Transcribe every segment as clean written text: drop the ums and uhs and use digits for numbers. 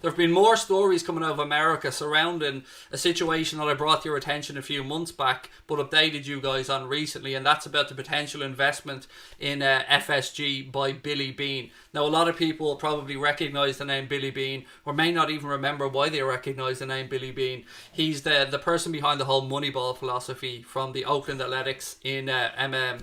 there have been more stories coming out of America surrounding a situation that I brought to your attention a few months back, but updated you guys on recently, and that's about the potential investment in FSG by Billy Beane. Now, a lot of people will probably recognise the name Billy Beane, or may not even remember why they recognise the name Billy Beane. He's the person behind the whole Moneyball philosophy from the Oakland Athletics in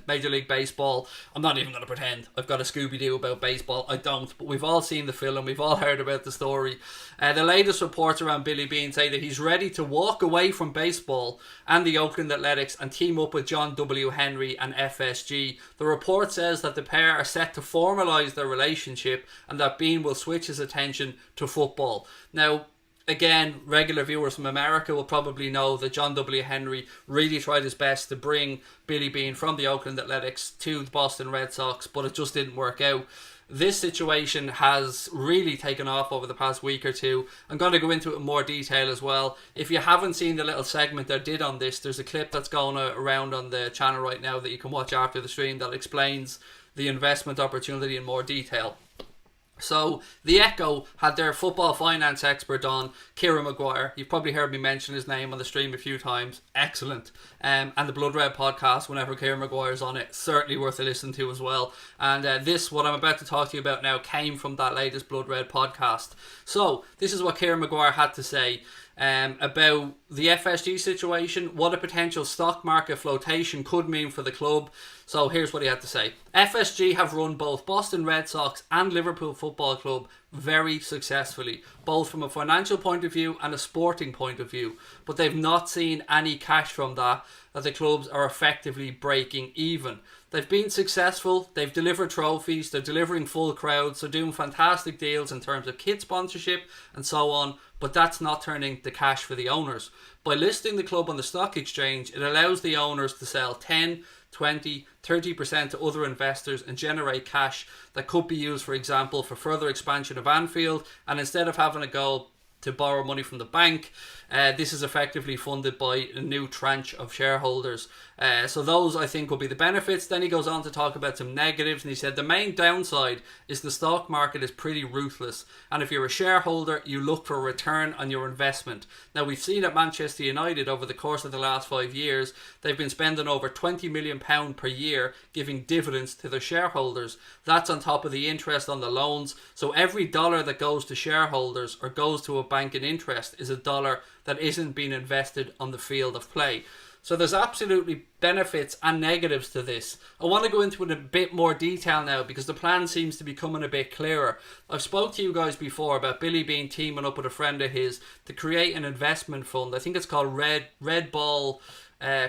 Major League Baseball. I'm not even going to pretend I've got a Scooby-Doo about baseball. I don't, but we've all seen the film, we've all heard about the story. The latest reports around Billy Beane say that he's ready to walk away from baseball and the Oakland Athletics and team up with John W. Henry and FSG. The report says that the pair are set to formalise their relationship and that Beane will switch his attention to football. Now, again, regular viewers from America will probably know that John W. Henry really tried his best to bring Billy Beane from the Oakland Athletics to the Boston Red Sox, but it just didn't work out. This situation has really taken off over the past week or two. I'm going to go into it in more detail as well. If you haven't seen the little segment I did on this, there's a clip that's going around on the channel right now that you can watch after the stream that explains the investment opportunity in more detail. So, the Echo had their football finance expert on, Kieran Maguire. You've probably heard me mention his name on the stream a few times. Excellent. And the Blood Red podcast, whenever Kieran Maguire's on it, certainly worth a listen to as well. And what I'm about to talk to you about now, came from that latest Blood Red podcast. So, this is what Kieran Maguire had to say about the FSG situation, what a potential stock market flotation could mean for the club. So here's what he had to say. FSG have run both Boston Red Sox and Liverpool Football Club very successfully, both from a financial point of view and a sporting point of view, but they've not seen any cash from that the clubs are effectively breaking even. They've been successful, they've delivered trophies, they're delivering full crowds, they're doing fantastic deals in terms of kit sponsorship and so on, but that's not turning the cash for the owners. By listing the club on the stock exchange, it allows the owners to sell 10, 20, 30% to other investors and generate cash that could be used, for example, for further expansion of Anfield, and instead of having to go to borrow money from the bank, this is effectively funded by a new tranche of shareholders. So those, I think, will be the benefits. Then he goes on to talk about some negatives, and he said the main downside is the stock market is pretty ruthless, and if you're a shareholder, you look for a return on your investment. Now, we've seen at Manchester United over the course of the last 5 years, they've been spending over £20 million per year giving dividends to their shareholders. That's on top of the interest on the loans. So every dollar that goes to shareholders or goes to a bank in interest is a dollar that isn't being invested on the field of play. So there's absolutely benefits and negatives to this. I want to go into it in a bit more detail now because the plan seems to be coming a bit clearer. I've spoke to you guys before about Billy Beane teaming up with a friend of his to create an investment fund. I think it's called Red Ball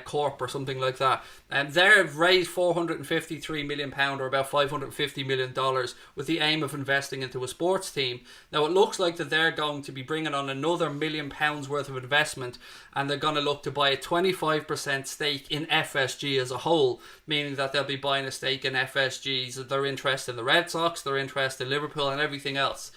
Corp or something like that. They've raised £453 million or about $550 million with the aim of investing into a sports team. Now, it looks like that they're going to be bringing on another £1 million worth of investment, and they're going to look to buy a 25% stake in FSG as a whole, meaning that they'll be buying a stake in FSG's, their interest in the Red Sox, their interest in Liverpool and everything else.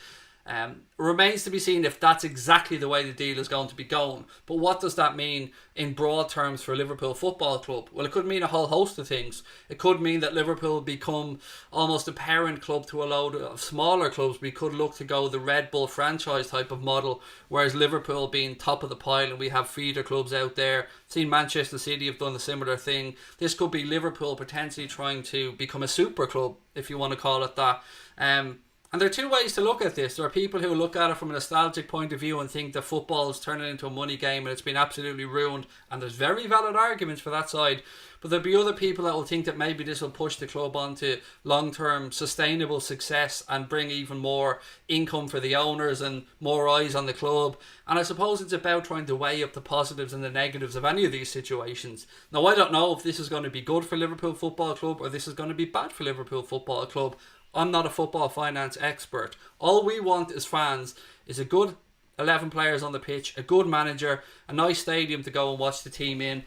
Remains to be seen if that's exactly the way the deal is going to be going. But what does that mean in broad terms for Liverpool Football Club? Well, it could mean a whole host of things. It could mean that Liverpool become almost a parent club to a load of smaller clubs. We could look to go the Red Bull franchise type of model, whereas Liverpool being top of the pile and we have feeder clubs out there. Seen Manchester City have done a similar thing. This could be Liverpool potentially trying to become a super club, if you want to call it that. And there are two ways to look at this. There are people who look at it from a nostalgic point of view and think that football is turning into a money game and it's been absolutely ruined, and there's very valid arguments for that side. But there'll be other people that will think that maybe this will push the club onto long-term sustainable success and bring even more income for the owners and more eyes on the club. And I suppose it's about trying to weigh up the positives and the negatives of any of these situations. Now, I don't know if this is going to be good for Liverpool Football Club or this is going to be bad for Liverpool Football Club. I'm not a football finance expert. All we want as fans is a good 11 players on the pitch, a good manager, a nice stadium to go and watch the team in.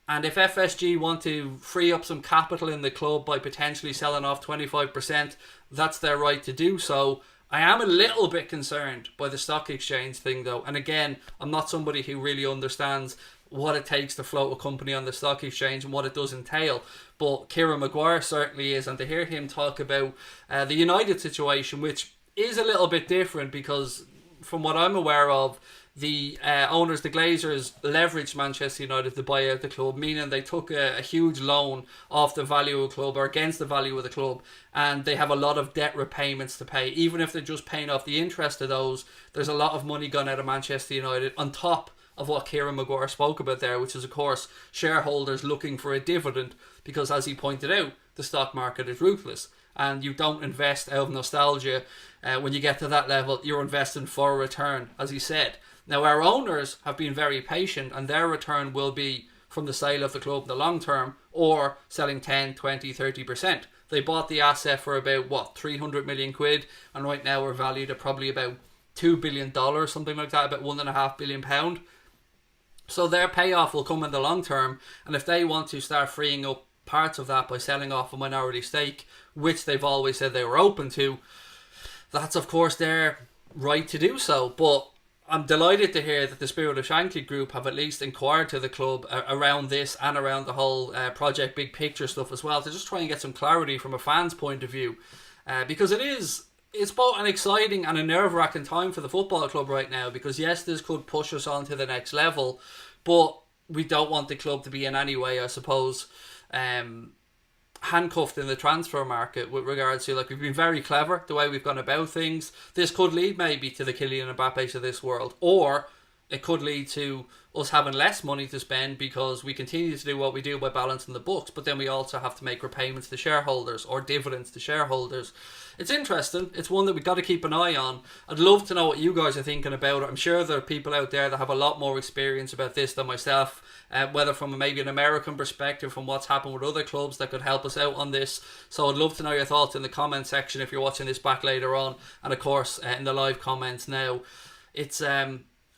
And if FSG want to free up some capital in the club by potentially selling off 25%, that's their right to do so. I am a little bit concerned by the stock exchange thing though. And again, I'm not somebody who really understands what it takes to float a company on the stock exchange and what it does entail. But Kieran Maguire certainly is, and to hear him talk about the United situation, which is a little bit different because from what I'm aware of, the owners, the Glazers, leveraged Manchester United to buy out the club, meaning they took a huge loan off the value of the club, or against the value of the club, and they have a lot of debt repayments to pay. Even if they're just paying off the interest of those, there's a lot of money gone out of Manchester United on top of what Kieran Maguire spoke about there, which is, of course, shareholders looking for a dividend, because, as he pointed out, the stock market is ruthless, and you don't invest out of nostalgia. When you get to that level, you're investing for a return, as he said. Now, our owners have been very patient, and their return will be from the sale of the club in the long term, or selling 10, 20, 30%. They bought the asset for about, 300 million quid, and right now we're valued at probably about $2 billion, something like that, about £1.5 billion. So their payoff will come in the long term, and if they want to start freeing up parts of that by selling off a minority stake, which they've always said they were open to, that's of course their right to do so. But I'm delighted to hear that the Spirit of Shankly group have at least inquired to the club around this, and around the whole Project Big Picture stuff as well, to just try and get some clarity from a fan's point of view, because it's both an exciting and a nerve-wracking time for the football club right now, because yes, this could push us on to the next level, but we don't want the club to be in any way, I suppose, handcuffed in the transfer market with regards to, like, we've been very clever the way we've gone about things. This could lead maybe to the Kylian and Mbappe of this world, or it could lead to us having less money to spend because we continue to do what we do by balancing the books, but then we also have to make repayments to shareholders or dividends to shareholders. It's interesting. It's one that we've got to keep an eye on. I'd love to know what you guys are thinking about it. I'm sure there are people out there that have a lot more experience about this than myself, whether from maybe an American perspective, from what's happened with other clubs, that could help us out on this. So I'd love to know your thoughts in the comment section if you're watching this back later on, and of course in the live comments now. It's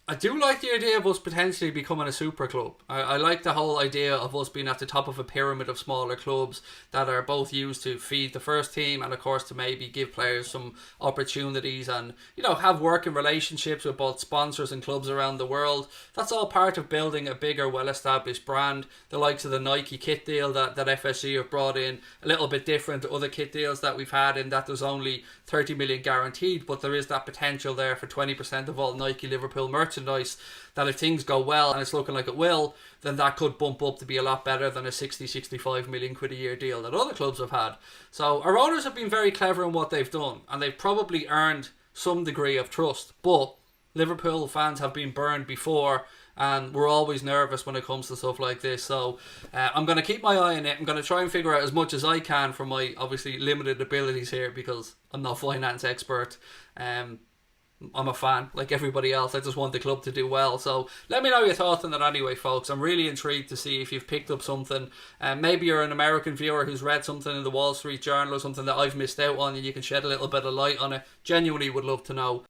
I do like the idea of us potentially becoming a super club. I like the whole idea of us being at the top of a pyramid of smaller clubs that are both used to feed the first team, and of course to maybe give players some opportunities, and have working relationships with both sponsors and clubs around the world. That's all part of building a bigger, well-established brand. The likes of the Nike kit deal that FSG have brought in, a little bit different to other kit deals that we've had, in that there's only 30 million guaranteed, but there is that potential there for 20% of all Nike Liverpool merchandise, that if things go well, and it's looking like it will, then that could bump up to be a lot better than a 60-65 million quid a year deal that other clubs have had. So our owners have been very clever in what they've done, and they've probably earned some degree of trust, but Liverpool fans have been burned before, and we're always nervous when it comes to stuff like this. So I'm going to keep my eye on it. I'm going to try and figure out as much as I can from my obviously limited abilities here, because I'm not a finance expert. I'm a fan like everybody else. I just want the club to do well. So let me know your thoughts on that anyway, folks. I'm really intrigued to see if you've picked up something. Maybe you're an American viewer who's read something in the Wall Street Journal or something that I've missed out on, and you can shed a little bit of light on it. Genuinely would love to know.